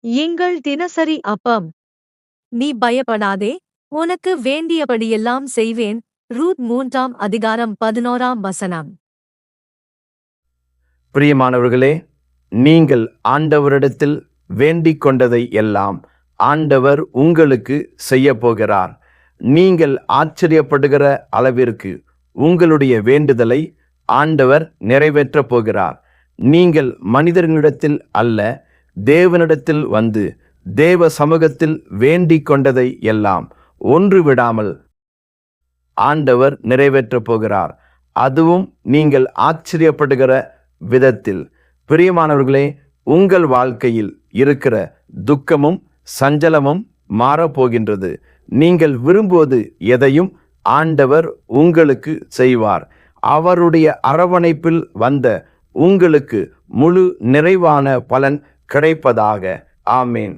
எங்கள் தினசரி அப்பம். நீ பயப்படாதே, உனக்கு வேண்டியபடியெல்லாம் செய்வேன். ரூத் 3:11. பிரியமானவர்களே, நீங்கள் ஆண்டவரிடத்தில் வேண்டிக் கொண்டதை எல்லாம் ஆண்டவர் உங்களுக்கு செய்யப்போகிறார். நீங்கள் ஆச்சரியப்படுகிற அளவிற்கு உங்களுடைய வேண்டுதலை ஆண்டவர் நிறைவேற்றப் போகிறார். நீங்கள் மனிதர்களிடத்தில் அல்ல, தேவனிடத்தில் வந்து தேவ சமூகத்தில் வேண்டிக் கொண்டதை எல்லாம் ஒன்று விடாமல் ஆண்டவர் நிறைவேற்றப் போகிறார். அதுவும் நீங்கள் ஆச்சரியப்படுகிற விதத்தில். பிரியமானவர்களே, உங்கள் வாழ்க்கையில் இருக்கிற துக்கமும் சஞ்சலமும் மாறப்போகின்றது. நீங்கள் விரும்புவது எதையும் ஆண்டவர் உங்களுக்கு செய்வார். அவருடைய அரவணைப்பில் வந்த உங்களுக்கு முழு நிறைவான பலன் கிடைப்பதாக. ஆமேன்.